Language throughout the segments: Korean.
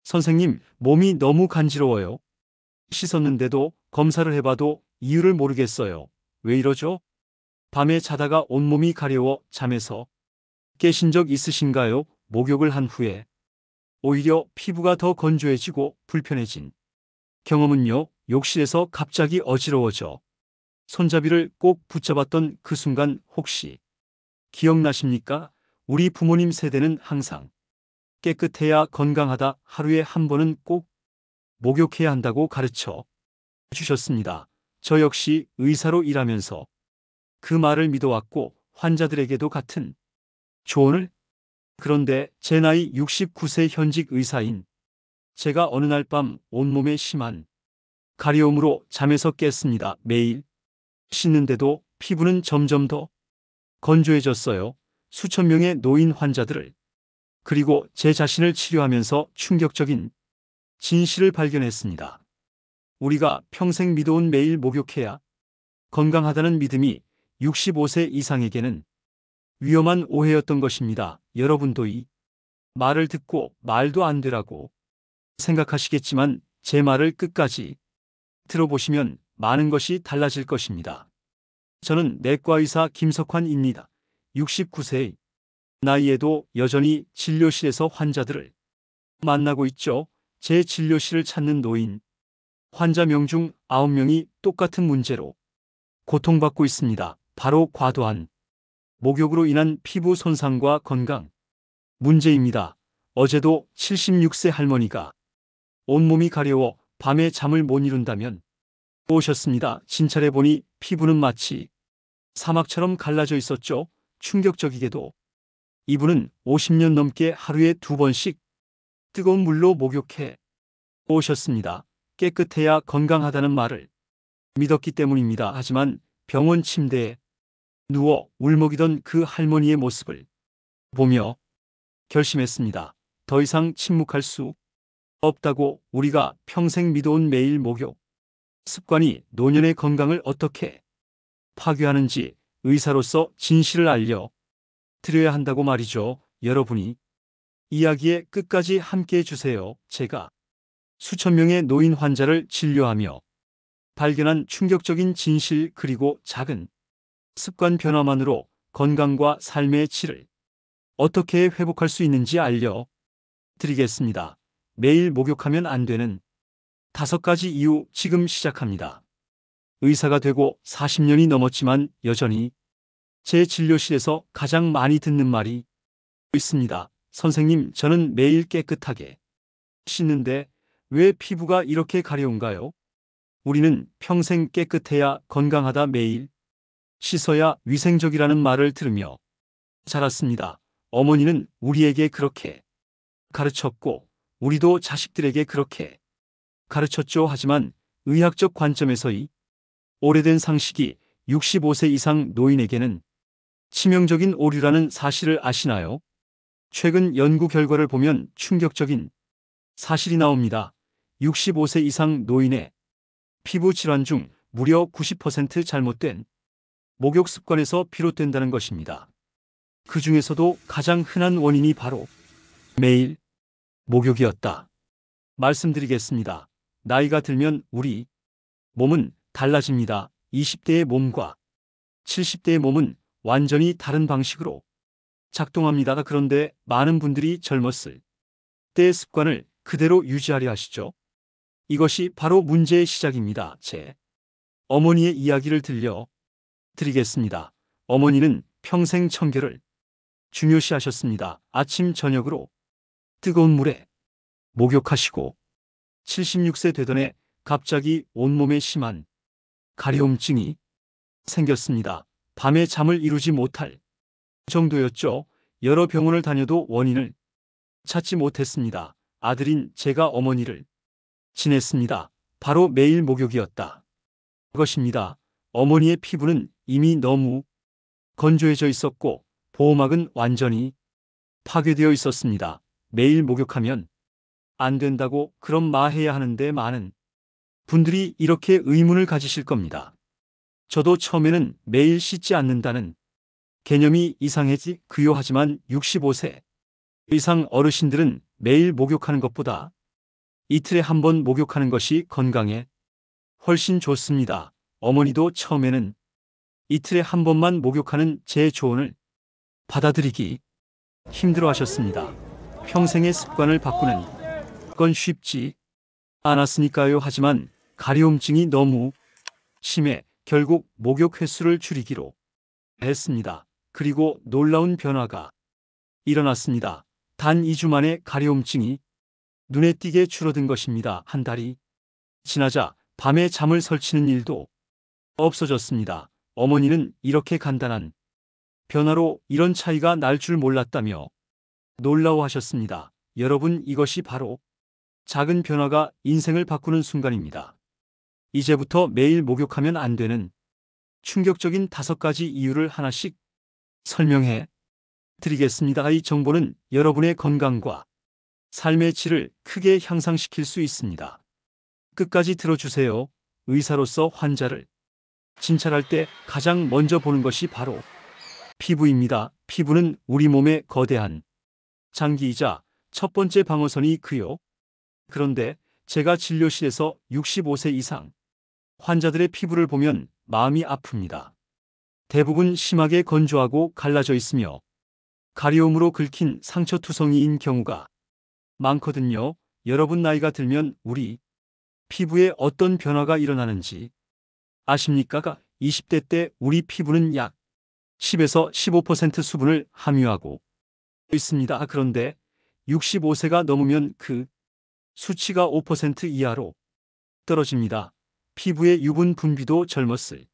선생님, 몸이 너무 간지러워요. 씻었는데도 검사를 해봐도 이유를 모르겠어요. 왜 이러죠? 밤에 자다가 온몸이 가려워 잠에서 깨신 적 있으신가요? 목욕을 한 후에 오히려 피부가 더 건조해지고 불편해진 경험은요. 욕실에서 갑자기 어지러워져 손잡이를 꼭 붙잡았던 그 순간 혹시 기억나십니까? 우리 부모님 세대는 항상 깨끗해야 건강하다, 하루에 한 번은 꼭 목욕해야 한다고 가르쳐 주셨습니다. 저 역시 의사로 일하면서 그 말을 믿어왔고 환자들에게도 같은 조언을. 그런데 제 나이 69세 현직 의사인 제가 어느 날 밤 온몸에 심한 가려움으로 잠에서 깼습니다. 매일 씻는데도 피부는 점점 더 건조해졌어요. 수천 명의 노인 환자들을 그리고 제 자신을 치료하면서 충격적인 진실을 발견했습니다. 우리가 평생 믿어온 매일 목욕해야 건강하다는 믿음이 65세 이상에게는 위험한 오해였던 것입니다. 여러분도 이 말을 듣고 말도 안 되라고 생각하시겠지만 제 말을 끝까지 들어보시면 많은 것이 달라질 것입니다. 저는 내과의사 김석환입니다. 69세의 나이에도 여전히 진료실에서 환자들을 만나고 있죠. 제 진료실을 찾는 노인 환자 명 중 9명이 똑같은 문제로 고통받고 있습니다. 바로 과도한 목욕으로 인한 피부 손상과 건강 문제입니다. 어제도 76세 할머니가 온몸이 가려워 밤에 잠을 못 이룬다면 오셨습니다. 진찰해 보니 피부는 마치 사막처럼 갈라져 있었죠. 충격적이게도 이분은 50년 넘게 하루에 2번씩 뜨거운 물로 목욕해 오셨습니다. 깨끗해야 건강하다는 말을 믿었기 때문입니다. 하지만 병원 침대에 누워 울먹이던 그 할머니의 모습을 보며 결심했습니다. 더 이상 침묵할 수 없다고. 우리가 평생 믿어온 매일 목욕 습관이 노년의 건강을 어떻게 파괴하는지 의사로서 진실을 알려 드려야 한다고 말이죠. 여러분이 이야기의 끝까지 함께 해주세요. 제가 수천 명의 노인 환자를 진료하며 발견한 충격적인 진실, 그리고 작은 습관 변화만으로 건강과 삶의 질을 어떻게 회복할 수 있는지 알려드리겠습니다. 매일 목욕하면 안 되는 5가지 이유 지금 시작합니다. 의사가 되고 40년이 넘었지만 여전히 제 진료실에서 가장 많이 듣는 말이 있습니다. 선생님, 저는 매일 깨끗하게 씻는데 왜 피부가 이렇게 가려운가요? 우리는 평생 깨끗해야 건강하다, 매일 씻어야 위생적이라는 말을 들으며 자랐습니다. 어머니는 우리에게 그렇게 가르쳤고 우리도 자식들에게 그렇게 가르쳤죠. 하지만 의학적 관점에서 이 오래된 상식이 65세 이상 노인에게는 치명적인 오류라는 사실을 아시나요? 최근 연구 결과를 보면 충격적인 사실이 나옵니다. 65세 이상 노인의 피부 질환 중 무려 90% 잘못된 목욕 습관에서 비롯된다는 것입니다. 그 중에서도 가장 흔한 원인이 바로 매일 목욕이었다 말씀드리겠습니다. 나이가 들면 우리 몸은 달라집니다. 20대의 몸과 70대의 몸은 완전히 다른 방식으로 작동합니다. 그런데 많은 분들이 젊었을 때의 습관을 그대로 유지하려 하시죠. 이것이 바로 문제의 시작입니다. 제 어머니의 이야기를 들려 드리겠습니다. 어머니는 평생 청결을 중요시하셨습니다. 아침 저녁으로 뜨거운 물에 목욕하시고 76세 되던 해 갑자기 온몸에 심한 가려움증이 생겼습니다. 밤에 잠을 이루지 못할 정도였죠. 여러 병원을 다녀도 원인을 찾지 못했습니다. 아들인 제가 어머니를 지냈습니다. 바로 매일 목욕이었다 그것입니다. 어머니의 피부는 이미 너무 건조해져 있었고 보호막은 완전히 파괴되어 있었습니다. 매일 목욕하면 안 된다고 그럼 마해야 하는데 많은 분들이 이렇게 의문을 가지실 겁니다. 저도 처음에는 매일 씻지 않는다는 개념이 이상했지 그요. 하지만 65세 이상 어르신들은 매일 목욕하는 것보다 이틀에 한 번 목욕하는 것이 건강에 훨씬 좋습니다. 어머니도 처음에는 이틀에 한 번만 목욕하는 제 조언을 받아들이기 힘들어 하셨습니다. 평생의 습관을 바꾸는 건 쉽지 않았으니까요. 하지만 가려움증이 너무 심해 결국 목욕 횟수를 줄이기로 했습니다. 그리고 놀라운 변화가 일어났습니다. 단 2주 만에 가려움증이 눈에 띄게 줄어든 것입니다. 한 달이 지나자 밤에 잠을 설치는 일도 없어졌습니다. 어머니는 이렇게 간단한 변화로 이런 차이가 날 줄 몰랐다며 놀라워하셨습니다. 여러분, 이것이 바로 작은 변화가 인생을 바꾸는 순간입니다. 이제부터 매일 목욕하면 안 되는 충격적인 5가지 이유를 하나씩 설명해 드리겠습니다. 이 정보는 여러분의 건강과 삶의 질을 크게 향상시킬 수 있습니다. 끝까지 들어주세요. 의사로서 환자를 진찰할 때 가장 먼저 보는 것이 바로 피부입니다. 피부는 우리 몸의 거대한 장기이자 첫 번째 방어선이 그요. 그런데 제가 진료실에서 65세 이상 환자들의 피부를 보면 마음이 아픕니다. 대부분 심하게 건조하고 갈라져 있으며 가려움으로 긁힌 상처투성이인 경우가 많거든요. 여러분, 나이가 들면 우리 피부에 어떤 변화가 일어나는지 아십니까? 20대 때 우리 피부는 약 10에서 15% 수분을 함유하고 있습니다. 그런데 65세가 넘으면 그 수치가 5% 이하로 떨어집니다. 피부의 유분 분비도 젊었을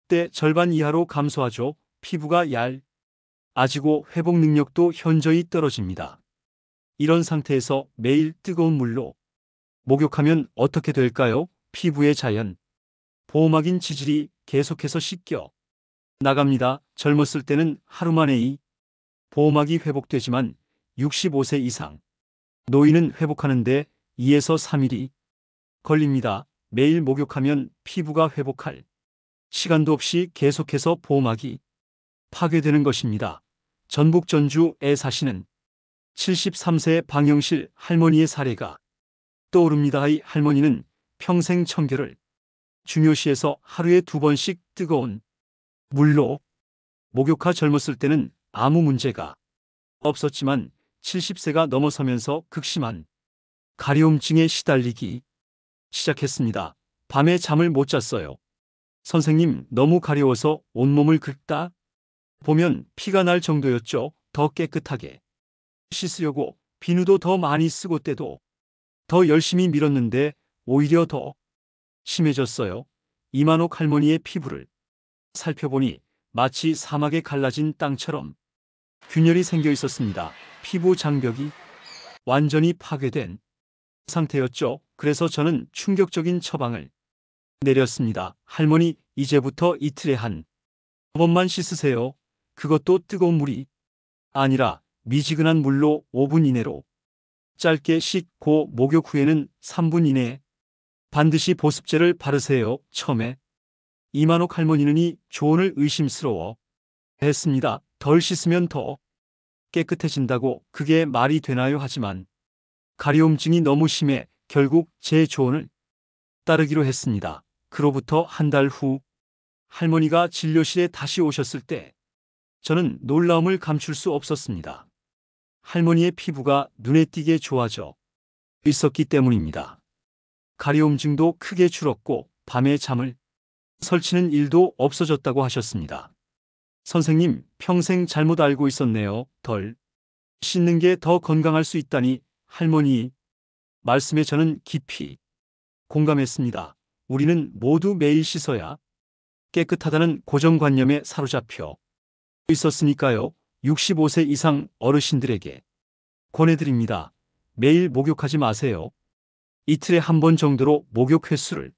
때 절반 이하로 감소하죠. 피부가 얇아지고 회복 능력도 현저히 떨어집니다. 이런 상태에서 매일 뜨거운 물로 목욕하면 어떻게 될까요? 피부의 자연 보호막인 지질이 계속해서 씻겨 나갑니다. 젊었을 때는 하루 만에 이 보호막이 회복되지만 65세 이상 노인은 회복하는데 2에서 3일이 걸립니다. 매일 목욕하면 피부가 회복할 시간도 없이 계속해서 보호막이 파괴되는 것입니다. 전북 전주에 사시는 73세 방영실 할머니의 사례가 떠오릅니다. 이 할머니는 평생 청결을 중요시해서 하루에 2번씩 뜨거운 물로 목욕하 젊었을 때는 아무 문제가 없었지만 70세가 넘어서면서 극심한 가려움증에 시달리기 시작했습니다. 밤에 잠을 못 잤어요. 선생님, 너무 가려워서 온몸을 긁다 보면 피가 날 정도였죠. 더 깨끗하게 씻으려고 비누도 더 많이 쓰고 때도 더 열심히 밀었는데 오히려 더 심해졌어요. 이만옥 할머니의 피부를 살펴보니 마치 사막에 갈라진 땅처럼 균열이 생겨 있었습니다. 피부 장벽이 완전히 파괴된 상태였죠. 그래서 저는 충격적인 처방을 내렸습니다. 할머니, 이제부터 이틀에 한 번만 씻으세요. 그것도 뜨거운 물이 아니라 미지근한 물로 5분 이내로 짧게 씻고 목욕 후에는 3분 이내에 반드시 보습제를 바르세요. 처음에 이만옥 할머니는 이 조언을 의심스러워 했습니다. 덜 씻으면 더 깨끗해진다고 그게 말이 되나요? 하지만 가려움증이 너무 심해 결국 제 조언을 따르기로 했습니다. 그로부터 한 달 후 할머니가 진료실에 다시 오셨을 때 저는 놀라움을 감출 수 없었습니다. 할머니의 피부가 눈에 띄게 좋아져 있었기 때문입니다. 가려움증도 크게 줄었고 밤에 잠을 설치는 일도 없어졌다고 하셨습니다. 선생님, 평생 잘못 알고 있었네요. 덜 씻는 게 더 건강할 수 있다니. 할머니 말씀에 저는 깊이 공감했습니다. 우리는 모두 매일 씻어야 깨끗하다는 고정관념에 사로잡혀 있었으니까요. 65세 이상 어르신들에게 권해드립니다. 매일 목욕하지 마세요. 이틀에 한 번 정도로 목욕 횟수를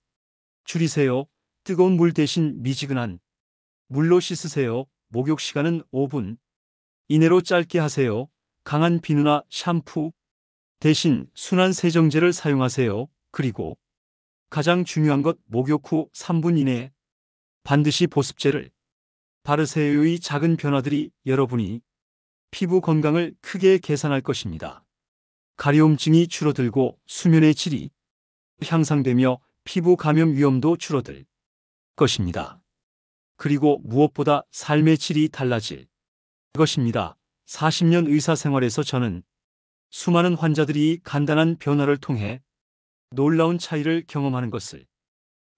줄이세요. 뜨거운 물 대신 미지근한 물로 씻으세요. 목욕 시간은 5분 이내로 짧게 하세요. 강한 비누나 샴푸 대신 순한 세정제를 사용하세요. 그리고 가장 중요한 것, 목욕 후 3분 이내에 반드시 보습제를 바르세요. 이 작은 변화들이 여러분이 피부 건강을 크게 개선할 것입니다. 가려움증이 줄어들고 수면의 질이 향상되며 피부 감염 위험도 줄어들 것입니다. 그리고 무엇보다 삶의 질이 달라질 것입니다. 40년 의사 생활에서 저는 수많은 환자들이 간단한 변화를 통해 놀라운 차이를 경험하는 것을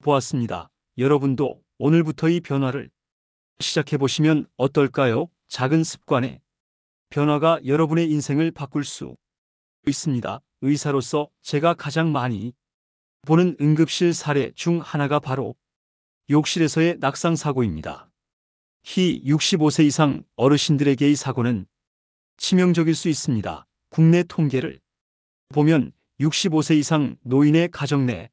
보았습니다. 여러분도 오늘부터 이 변화를 시작해 보시면 어떨까요? 작은 습관의 변화가 여러분의 인생을 바꿀 수 있습니다. 의사로서 제가 가장 많이 보는 응급실 사례 중 하나가 바로 욕실에서의 낙상 사고입니다. 히 65세 이상 어르신들에게의 사고는 치명적일 수 있습니다. 국내 통계를 보면 65세 이상 노인의 가정 내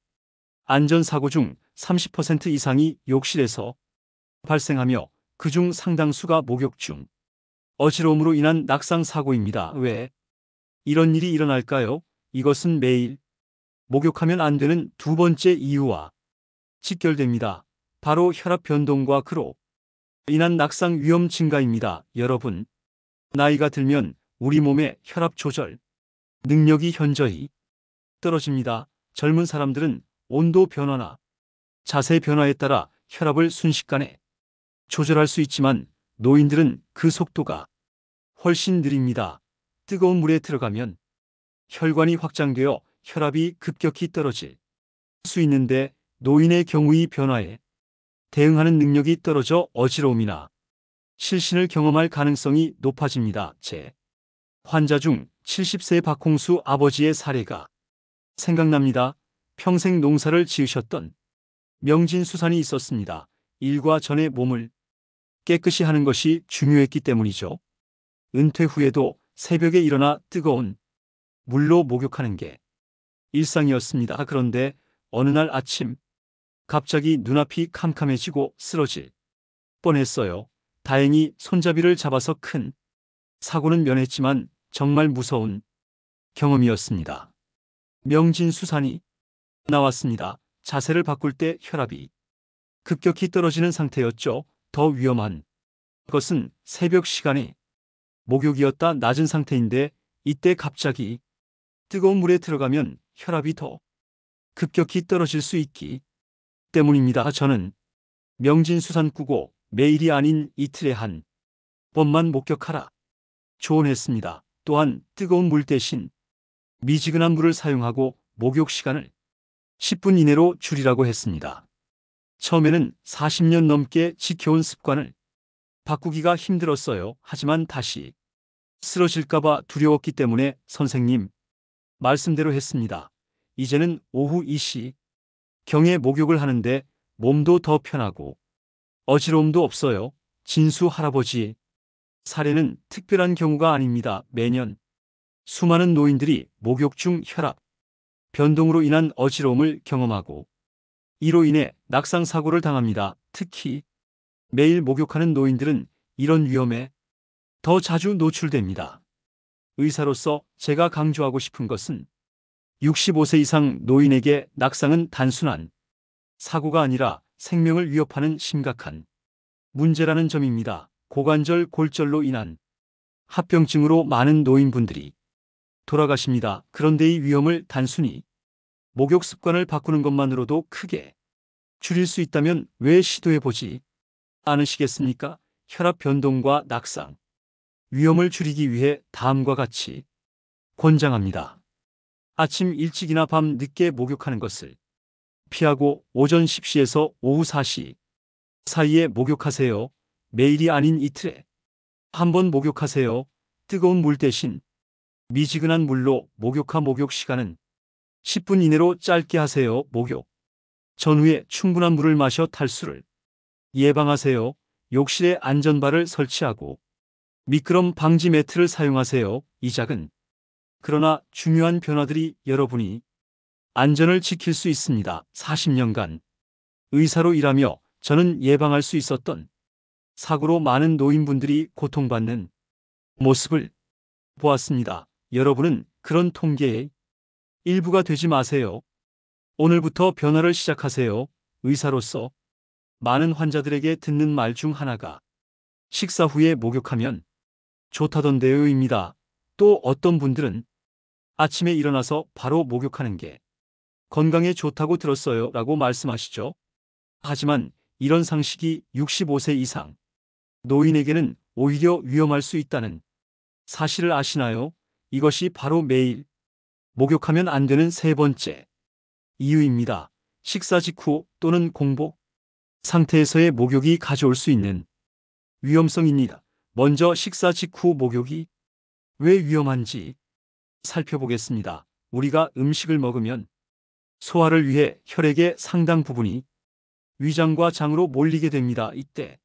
안전사고 중 30% 이상이 욕실에서 발생하며 그중 상당수가 목욕 중 어지러움으로 인한 낙상 사고입니다. 왜 이런 일이 일어날까요? 이것은 매일 목욕하면 안 되는 두 번째 이유와 직결됩니다. 바로 혈압 변동과 그로 인한 낙상 위험 증가입니다. 여러분, 나이가 들면 우리 몸의 혈압 조절 능력이 현저히 떨어집니다. 젊은 사람들은 온도 변화나 자세 변화에 따라 혈압을 순식간에 조절할 수 있지만 노인들은 그 속도가 훨씬 느립니다. 뜨거운 물에 들어가면 혈관이 확장되어 혈압이 급격히 떨어질 수 있는데 노인의 경우 이 변화에 대응하는 능력이 떨어져 어지러움이나 실신을 경험할 가능성이 높아집니다. 제 환자 중 70세 박홍수 아버지의 사례가 생각납니다. 평생 농사를 지으셨던 명진수산이 있었습니다. 일과 전에 몸을 깨끗이 하는 것이 중요했기 때문이죠. 은퇴 후에도 새벽에 일어나 뜨거운 물로 목욕하는 게 일상이었습니다. 그런데 어느 날 아침 갑자기 눈앞이 캄캄해지고 쓰러질 뻔했어요. 다행히 손잡이를 잡아서 큰 사고는 면했지만 정말 무서운 경험이었습니다. 명진수산이 나왔습니다. 자세를 바꿀 때 혈압이 급격히 떨어지는 상태였죠. 더 위험한 것은 새벽 시간에 목욕이었다. 낮은 상태인데 이때 갑자기 뜨거운 물에 들어가면 혈압이 더 급격히 떨어질 수 있기 때문입니다. 저는 명진수산 꾸고 매일이 아닌 이틀에 한 번만 목격하라 조언했습니다. 또한 뜨거운 물 대신 미지근한 물을 사용하고 목욕 시간을 10분 이내로 줄이라고 했습니다. 처음에는 40년 넘게 지켜온 습관을 바꾸기가 힘들었어요. 하지만 다시 쓰러질까봐 두려웠기 때문에 선생님 말씀대로 했습니다. 이제는 오후 2시 경에 목욕을 하는데 몸도 더 편하고 어지러움도 없어요. 진수 할아버지의 사례는 특별한 경우가 아닙니다. 매년 수많은 노인들이 목욕 중 혈압 변동으로 인한 어지러움을 경험하고 이로 인해 낙상 사고를 당합니다. 특히 매일 목욕하는 노인들은 이런 위험에 더 자주 노출됩니다. 의사로서 제가 강조하고 싶은 것은 65세 이상 노인에게 낙상은 단순한 사고가 아니라 생명을 위협하는 심각한 문제라는 점입니다. 고관절 골절로 인한 합병증으로 많은 노인분들이 돌아가십니다. 그런데 이 위험을 단순히 목욕 습관을 바꾸는 것만으로도 크게 줄일 수 있다면 왜 시도해보지 않으시겠습니까? 혈압 변동과 낙상 위험을 줄이기 위해 다음과 같이 권장합니다. 아침 일찍이나 밤 늦게 목욕하는 것을 피하고 오전 10시에서 오후 4시 사이에 목욕하세요. 매일이 아닌 이틀에 한 번 목욕하세요. 뜨거운 물 대신 미지근한 물로 목욕 시간은 10분 이내로 짧게 하세요. 목욕 전후에 충분한 물을 마셔 탈수를 예방하세요. 욕실에 안전바를 설치하고 미끄럼 방지 매트를 사용하세요. 이 작은 그러나 중요한 변화들이 여러분이 안전을 지킬 수 있습니다. 40년간 의사로 일하며 저는 예방할 수 있었던 사고로 많은 노인분들이 고통받는 모습을 보았습니다. 여러분은 그런 통계의 일부가 되지 마세요. 오늘부터 변화를 시작하세요. 의사로서 많은 환자들에게 듣는 말 중 하나가 식사 후에 목욕하면 좋다던데요입니다. 또 어떤 분들은 아침에 일어나서 바로 목욕하는 게 건강에 좋다고 들었어요 라고 말씀하시죠. 하지만 이런 상식이 65세 이상 노인에게는 오히려 위험할 수 있다는 사실을 아시나요? 이것이 바로 매일 목욕하면 안 되는 세 번째 이유입니다. 식사 직후 또는 공복 상태에서의 목욕이 가져올 수 있는 위험성입니다. 먼저 식사 직후 목욕이 왜 위험한지 살펴보겠습니다. 우리가 음식을 먹으면 소화를 위해 혈액의 상당 부분이 위장과 장으로 몰리게 됩니다. 이때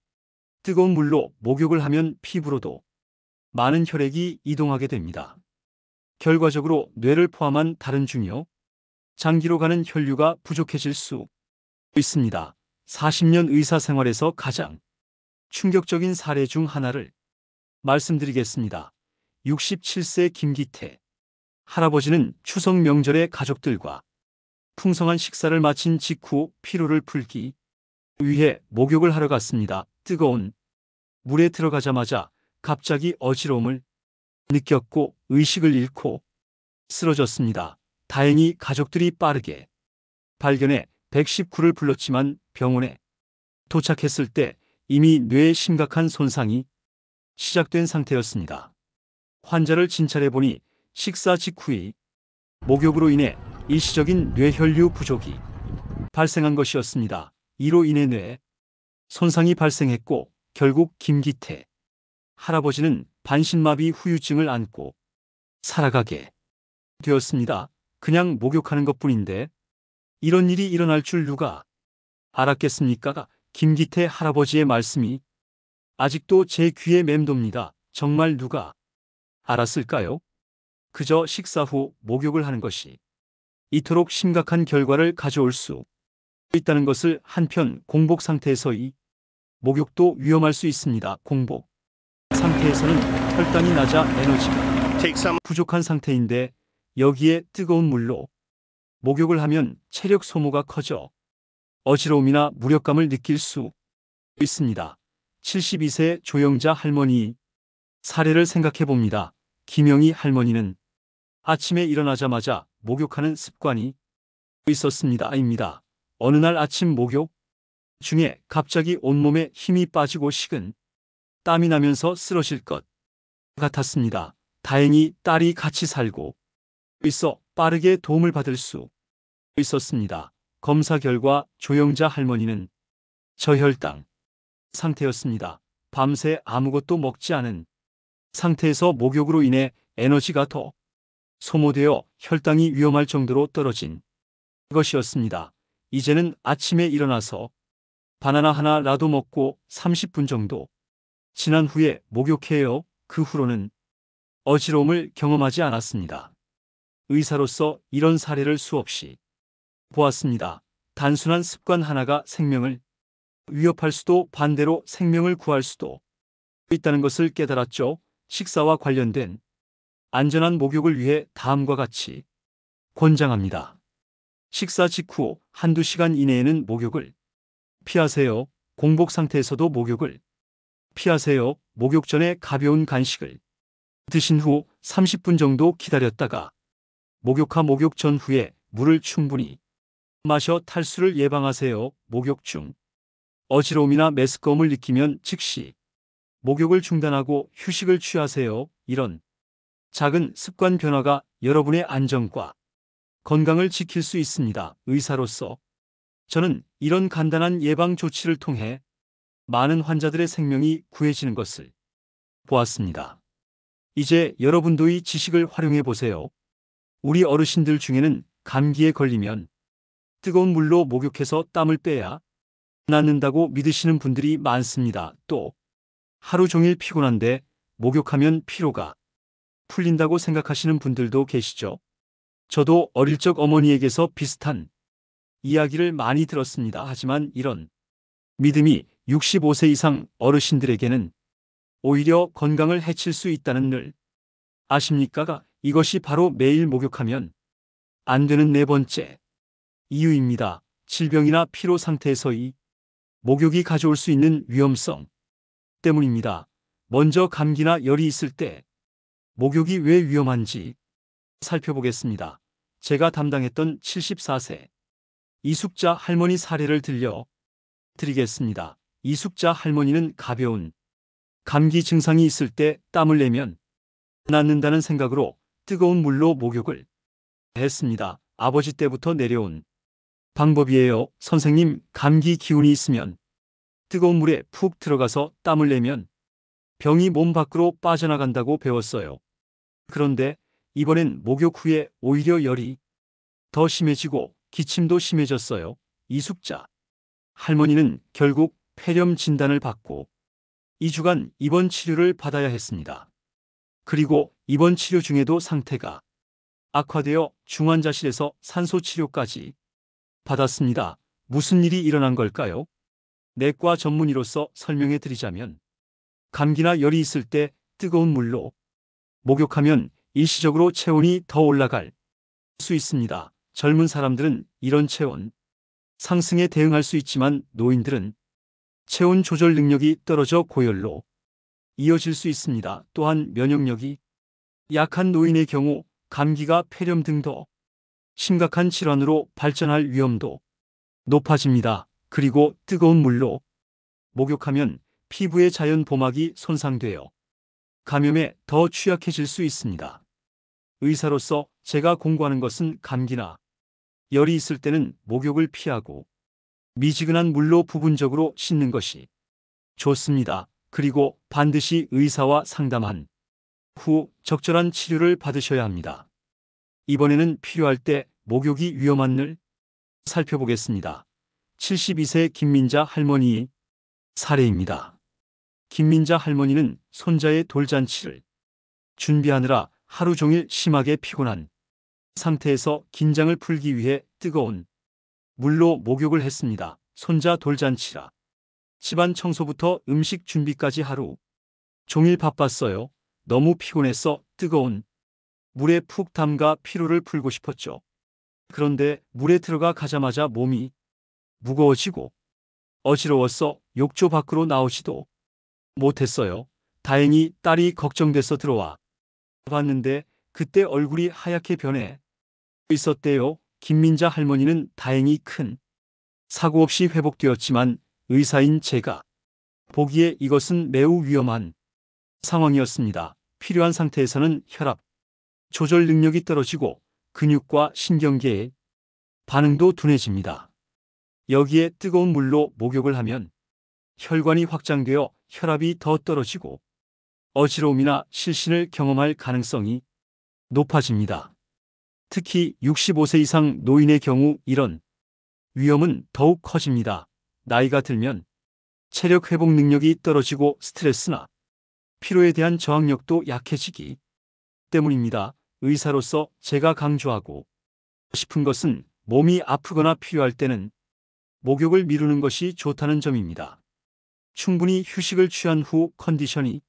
뜨거운 물로 목욕을 하면 피부로도 많은 혈액이 이동하게 됩니다. 결과적으로 뇌를 포함한 다른 중요, 장기로 가는 혈류가 부족해질 수 있습니다. 40년 의사 생활에서 가장 충격적인 사례 중 하나를 말씀드리겠습니다. 67세 김기태 할아버지는 추석 명절에 가족들과 풍성한 식사를 마친 직후 피로를 풀기 위해 목욕을 하러 갔습니다. 뜨거운 물에 들어가자마자 갑자기 어지러움을 느꼈고 의식을 잃고 쓰러졌습니다. 다행히 가족들이 빠르게 발견해 119를 불렀지만 병원에 도착했을 때 이미 뇌에 심각한 손상이 시작된 상태였습니다. 환자를 진찰해 보니 식사 직후의 목욕으로 인해 일시적인 뇌혈류 부족이 발생한 것이었습니다. 이로 인해 뇌에 손상이 발생했고 결국 김기태 할아버지는 반신마비 후유증을 안고 살아가게 되었습니다. 그냥 목욕하는 것뿐인데 이런 일이 일어날 줄 누가 알았겠습니까? 김기태 할아버지의 말씀이 아직도 제 귀에 맴돕니다. 정말 누가 알았을까요? 그저 식사 후 목욕을 하는 것이 이토록 심각한 결과를 가져올 수 있다는 것을 한편 공복 상태에서의 목욕도 위험할 수 있습니다. 공복 상태에서는 혈당이 낮아 에너지가 부족한 상태인데 여기에 뜨거운 물로 목욕을 하면 체력 소모가 커져 어지러움이나 무력감을 느낄 수 있습니다. 72세 조영자 할머니 사례를 생각해 봅니다. 김영희 할머니는 아침에 일어나자마자 목욕하는 습관이 있었습니다. 어느 날 아침 목욕 중에 갑자기 온몸에 힘이 빠지고 식은 땀이 나면서 쓰러질 것 같았습니다. 다행히 딸이 같이 살고 있어 빠르게 도움을 받을 수 있었습니다. 검사 결과 조영자 할머니는 저혈당 상태였습니다. 밤새 아무것도 먹지 않은 상태에서 목욕으로 인해 에너지가 더 소모되어 혈당이 위험할 정도로 떨어진 것이었습니다. 이제는 아침에 일어나서 바나나 하나라도 먹고 30분 정도 지난 후에 목욕해요. 그 후로는 어지러움을 경험하지 않았습니다. 의사로서 이런 사례를 수없이 보았습니다. 단순한 습관 하나가 생명을 위협할 수도 반대로 생명을 구할 수도 있다는 것을 깨달았죠. 식사와 관련된 안전한 목욕을 위해 다음과 같이 권장합니다. 식사 직후 한두 시간 이내에는 목욕을 피하세요. 공복 상태에서도 목욕을 피하세요. 목욕 전에 가벼운 간식을 드신 후 30분 정도 기다렸다가 목욕 전후에 물을 충분히 마셔 탈수를 예방하세요. 목욕 중 어지러움이나 메스꺼움을 느끼면 즉시 목욕을 중단하고 휴식을 취하세요. 이런 작은 습관 변화가 여러분의 안전과 건강을 지킬 수 있습니다. 의사로서 저는 이런 간단한 예방 조치를 통해 많은 환자들의 생명이 구해지는 것을 보았습니다. 이제 여러분도 이 지식을 활용해 보세요. 우리 어르신들 중에는 감기에 걸리면 뜨거운 물로 목욕해서 땀을 빼야 낫는다고 믿으시는 분들이 많습니다. 또 하루 종일 피곤한데 목욕하면 피로가 풀린다고 생각하시는 분들도 계시죠. 저도 어릴 적 어머니에게서 비슷한 이야기를 많이 들었습니다. 하지만 이런 믿음이 65세 이상 어르신들에게는 오히려 건강을 해칠 수 있다는 늘 아십니까? 이것이 바로 매일 목욕하면 안 되는 네 번째 이유입니다. 질병이나 피로 상태에서의 목욕이 가져올 수 있는 위험성 때문입니다. 먼저 감기나 열이 있을 때 목욕이 왜 위험한지 살펴보겠습니다. 제가 담당했던 74세 이숙자 할머니 사례를 들려 드리겠습니다. 이숙자 할머니는 가벼운 감기 증상이 있을 때 땀을 내면 낫는다는 생각으로 뜨거운 물로 목욕을 했습니다. 아버지 때부터 내려온 방법이에요. 선생님, 감기 기운이 있으면 뜨거운 물에 푹 들어가서 땀을 내면 병이 몸 밖으로 빠져나간다고 배웠어요. 그런데 이번엔 목욕 후에 오히려 열이 더 심해지고 기침도 심해졌어요. 이숙자 할머니는 결국 폐렴 진단을 받고 2주간 입원 치료를 받아야 했습니다. 그리고 입원 치료 중에도 상태가 악화되어 중환자실에서 산소 치료까지 받았습니다. 무슨 일이 일어난 걸까요? 내과 전문의로서 설명해 드리자면 감기나 열이 있을 때 뜨거운 물로 목욕하면 일시적으로 체온이 더 올라갈 수 있습니다. 젊은 사람들은 이런 체온 상승에 대응할 수 있지만 노인들은 체온 조절 능력이 떨어져 고열로 이어질 수 있습니다. 또한 면역력이 약한 노인의 경우 감기가 폐렴 등 더 심각한 질환으로 발전할 위험도 높아집니다. 그리고 뜨거운 물로 목욕하면 피부의 자연 보막이 손상되어 감염에 더 취약해질 수 있습니다. 의사로서 제가 공부하는 것은 감기나 열이 있을 때는 목욕을 피하고 미지근한 물로 부분적으로 씻는 것이 좋습니다. 그리고 반드시 의사와 상담한 후 적절한 치료를 받으셔야 합니다. 이번에는 필요할 때 목욕이 위험한 늘 살펴보겠습니다. 72세 김민자 할머니의 사례입니다. 김민자 할머니는 손자의 돌잔치를 준비하느라 하루 종일 심하게 피곤한 상태에서 긴장을 풀기 위해 뜨거운 물로 목욕을 했습니다. 손자 돌잔치라 집안 청소부터 음식 준비까지 하루 종일 바빴어요. 너무 피곤해서 뜨거운 물에 푹 담가 피로를 풀고 싶었죠. 그런데 물에 들어가 가자마자 몸이 무거워지고 어지러워서 욕조 밖으로 나오지도 못했어요. 다행히 딸이 걱정돼서 들어와 봤는데 그때 얼굴이 하얗게 변해 있었대요. 김민자 할머니는 다행히 큰 사고 없이 회복되었지만 의사인 제가 보기에 이것은 매우 위험한 상황이었습니다. 필요한 상태에서는 혈압 조절 능력이 떨어지고 근육과 신경계의 반응도 둔해집니다. 여기에 뜨거운 물로 목욕을 하면 혈관이 확장되어 혈압이 더 떨어지고 어지러움이나 실신을 경험할 가능성이 높아집니다. 특히 65세 이상 노인의 경우 이런 위험은 더욱 커집니다. 나이가 들면 체력 회복 능력이 떨어지고 스트레스나 피로에 대한 저항력도 약해지기 때문입니다. 의사로서 제가 강조하고 싶은 것은 몸이 아프거나 필요할 때는 목욕을 미루는 것이 좋다는 점입니다. 충분히 휴식을 취한 후 컨디션이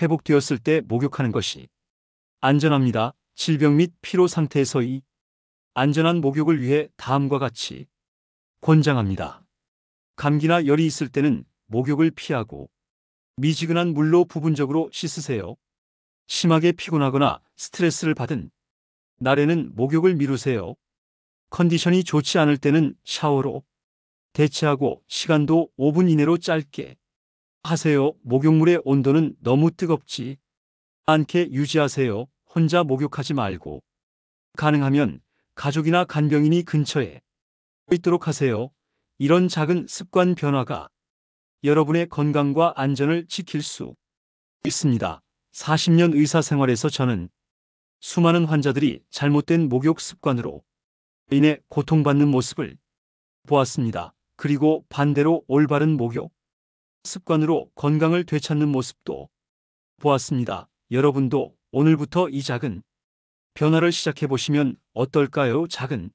회복되었을 때 목욕하는 것이 안전합니다. 질병 및 피로 상태에서의 안전한 목욕을 위해 다음과 같이 권장합니다. 감기나 열이 있을 때는 목욕을 피하고 미지근한 물로 부분적으로 씻으세요. 심하게 피곤하거나 스트레스를 받은 날에는 목욕을 미루세요. 컨디션이 좋지 않을 때는 샤워로 대체하고 시간도 5분 이내로 짧게 하세요. 목욕물의 온도는 너무 뜨겁지 않게 유지하세요. 혼자 목욕하지 말고 가능하면 가족이나 간병인이 근처에 있도록 하세요. 이런 작은 습관 변화가 여러분의 건강과 안전을 지킬 수 있습니다. 40년 의사 생활에서 저는 수많은 환자들이 잘못된 목욕 습관으로 인해 고통받는 모습을 보았습니다. 그리고 반대로 올바른 목욕 습관으로 건강을 되찾는 모습도 보았습니다. 여러분도 오늘부터 이 작은 변화를 시작해 보시면 어떨까요? 작은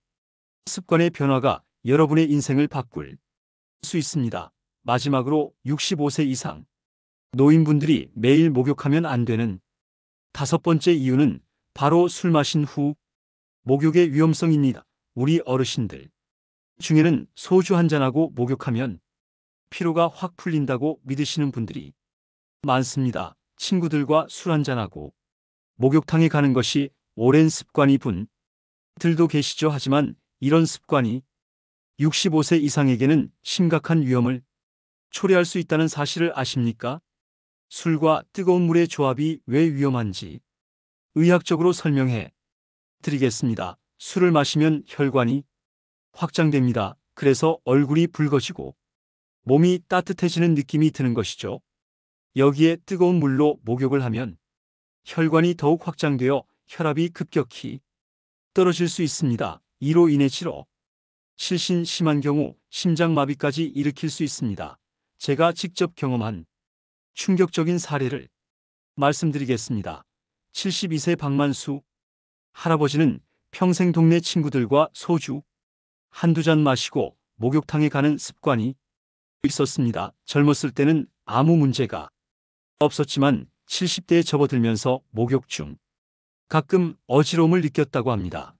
습관의 변화가 여러분의 인생을 바꿀 수 있습니다. 마지막으로 65세 이상 노인분들이 매일 목욕하면 안 되는 5번째 이유는 바로 술 마신 후 목욕의 위험성입니다. 우리 어르신들 중에는 소주 한 잔하고 목욕하면 피로가 확 풀린다고 믿으시는 분들이 많습니다. 친구들과 술 한 잔하고 목욕탕에 가는 것이 오랜 습관이 분들도 계시죠. 하지만 이런 습관이 65세 이상에게는 심각한 위험을 초래할 수 있다는 사실을 아십니까? 술과 뜨거운 물의 조합이 왜 위험한지 의학적으로 설명해 드리겠습니다. 술을 마시면 혈관이 확장됩니다. 그래서 얼굴이 붉어지고 몸이 따뜻해지는 느낌이 드는 것이죠. 여기에 뜨거운 물로 목욕을 하면 혈관이 더욱 확장되어 혈압이 급격히 떨어질 수 있습니다. 이로 인해 치로, 실신 심한 경우 심장마비까지 일으킬 수 있습니다. 제가 직접 경험한 충격적인 사례를 말씀드리겠습니다. 72세 박만수 할아버지는 평생 동네 친구들과 소주 한두 잔 마시고 목욕탕에 가는 습관이 있었습니다. 젊었을 때는 아무 문제가 없었지만 70대에 접어들면서 목욕 중 가끔 어지러움을 느꼈다고 합니다.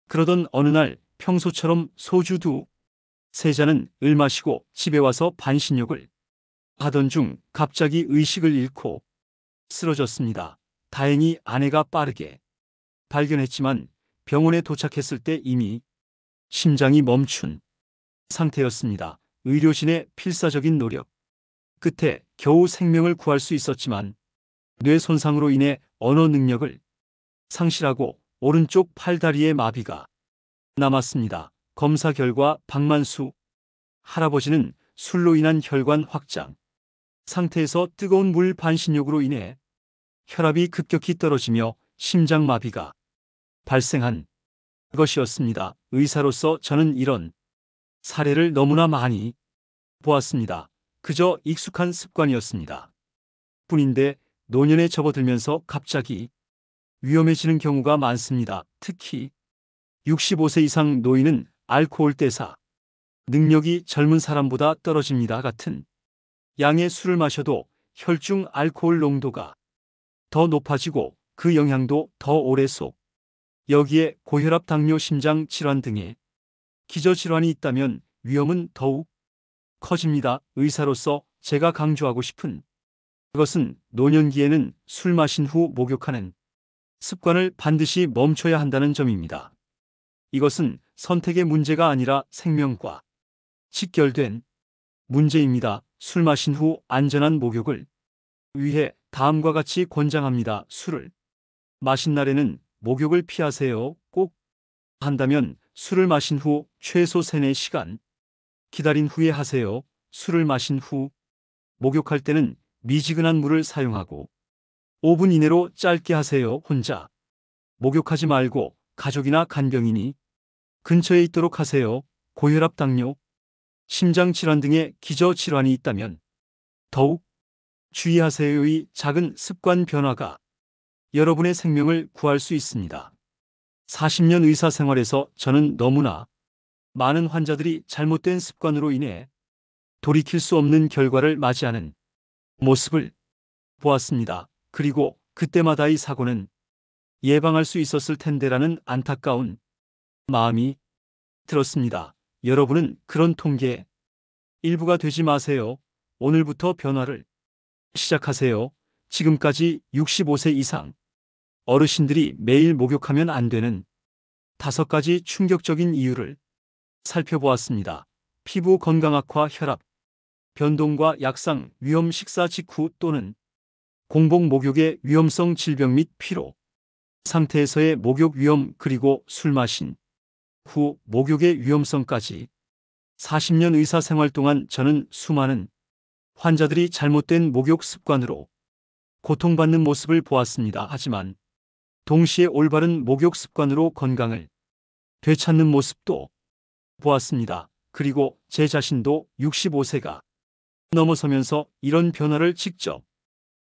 그러던 어느 날 평소처럼 소주 두세 잔을 마시고 집에 와서 반신욕을 하던 중 갑자기 의식을 잃고 쓰러졌습니다. 다행히 아내가 빠르게 발견했지만 병원에 도착했을 때 이미 심장이 멈춘 상태였습니다. 의료진의 필사적인 노력 끝에 겨우 생명을 구할 수 있었지만 뇌 손상으로 인해 언어 능력을 상실하고 오른쪽 팔다리에 마비가 남았습니다. 검사 결과 박만수 할아버지는 술로 인한 혈관 확장 상태에서 뜨거운 물 반신욕으로 인해 혈압이 급격히 떨어지며 심장마비가 발생한 것이었습니다. 의사로서 저는 이런 사례를 너무나 많이 보았습니다. 그저 익숙한 습관이었습니다. 뿐인데 노년에 접어들면서 갑자기 위험해지는 경우가 많습니다. 특히 65세 이상 노인은 알코올 대사 능력이 젊은 사람보다 떨어집니다. 같은 양의 술을 마셔도 혈중 알코올 농도가 더 높아지고 그 영향도 더 오래 속. 여기에 고혈압, 당뇨, 심장 질환 등의 기저질환이 있다면 위험은 더욱 커집니다. 의사로서 제가 강조하고 싶은 것은 노년기에는 술 마신 후 목욕하는 습관을 반드시 멈춰야 한다는 점입니다. 이것은 선택의 문제가 아니라 생명과 직결된 문제입니다. 술 마신 후 안전한 목욕을 위해 다음과 같이 권장합니다. 술을 마신 날에는 목욕을 피하세요. 꼭 한다면 술을 마신 후 최소 3-4시간 기다린 후에 하세요. 술을 마신 후 목욕할 때는 미지근한 물을 사용하고 5분 이내로 짧게 하세요. 혼자 목욕하지 말고 가족이나 간병인이 근처에 있도록 하세요. 고혈압, 당뇨, 심장질환 등의 기저질환이 있다면 더욱 주의하세요. 이 작은 습관 변화가 여러분의 생명을 구할 수 있습니다. 40년 의사 생활에서 저는 너무나 많은 환자들이 잘못된 습관으로 인해 돌이킬 수 없는 결과를 맞이하는 모습을 보았습니다. 그리고 그때마다 이 사고는 예방할 수 있었을 텐데라는 안타까운 마음이 들었습니다. 여러분은 그런 통계의 일부가 되지 마세요. 오늘부터 변화를 시작하세요. 지금까지 65세 이상 어르신들이 매일 목욕하면 안 되는 5가지 충격적인 이유를 살펴보았습니다. 피부 건강 악화, 혈압 변동과 약상, 위험, 식사 직후 또는 공복 목욕의 위험성, 질병 및 피로 상태에서의 목욕 위험, 그리고 술 마신 후 목욕의 위험성까지. 40년 의사 생활 동안 저는 수많은 환자들이 잘못된 목욕 습관으로 고통받는 모습을 보았습니다. 하지만 동시에 올바른 목욕 습관으로 건강을 되찾는 모습도 보았습니다. 그리고 제 자신도 65세가 넘어서면서 이런 변화를 직접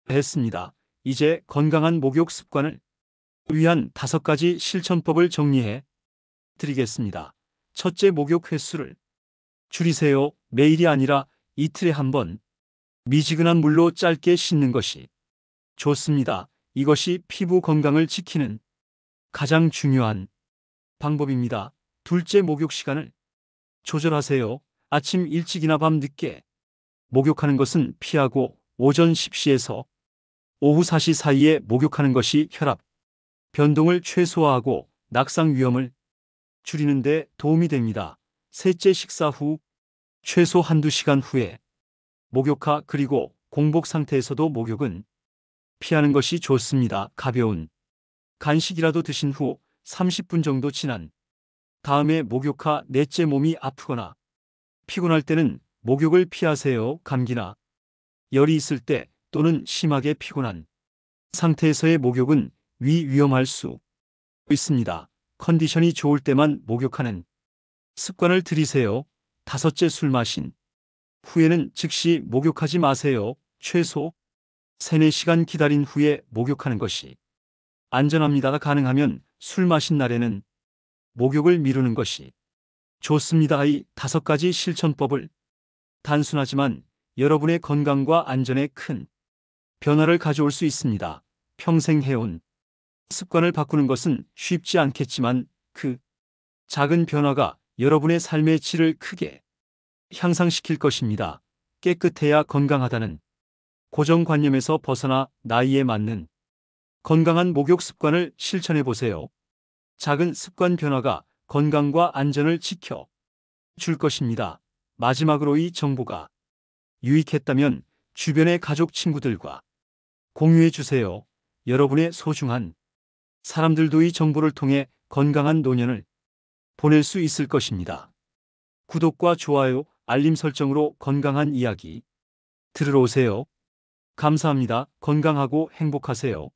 했습니다. 이제 건강한 목욕 습관을 위한 5가지 실천법을 정리해 드리겠습니다. 첫째, 목욕 횟수를 줄이세요. 매일이 아니라 이틀에 한 번 미지근한 물로 짧게 씻는 것이 좋습니다. 이것이 피부 건강을 지키는 가장 중요한 방법입니다. 둘째, 목욕 시간을 조절하세요. 아침 일찍이나 밤 늦게 목욕하는 것은 피하고 오전 10시에서 오후 4시 사이에 목욕하는 것이 혈압 변동을 최소화하고 낙상 위험을 줄이는 데 도움이 됩니다. 셋째, 식사 후 최소 한두 시간 후에 목욕하 그리고 공복 상태에서도 목욕은 피하는 것이 좋습니다. 가벼운 간식이라도 드신 후 30분 정도 지난 다음에 목욕하. 넷째, 몸이 아프거나 피곤할 때는 목욕을 피하세요. 감기나 열이 있을 때 또는 심하게 피곤한 상태에서의 목욕은 위험할 수 있습니다. 컨디션이 좋을 때만 목욕하는 습관을 들이세요. 다섯째, 술 마신 후에는 즉시 목욕하지 마세요. 최소 3-4시간 기다린 후에 목욕하는 것이 안전합니다. 가능하면 술 마신 날에는 목욕을 미루는 것이 좋습니다. 이 5가지 실천법을 단순하지만 여러분의 건강과 안전에 큰 변화를 가져올 수 있습니다. 평생 해온 습관을 바꾸는 것은 쉽지 않겠지만 그 작은 변화가 여러분의 삶의 질을 크게 향상시킬 것입니다. 깨끗해야 건강하다는 고정관념에서 벗어나 나이에 맞는 건강한 목욕 습관을 실천해 보세요. 작은 습관 변화가 건강과 안전을 지켜 줄 것입니다. 마지막으로 이 정보가 유익했다면 주변의 가족, 친구들과 공유해 주세요. 여러분의 소중한 사람들도 이 정보를 통해 건강한 노년을 보낼 수 있을 것입니다. 구독과 좋아요, 알림 설정으로 건강한 이야기 들으러 오세요. 감사합니다. 건강하고 행복하세요.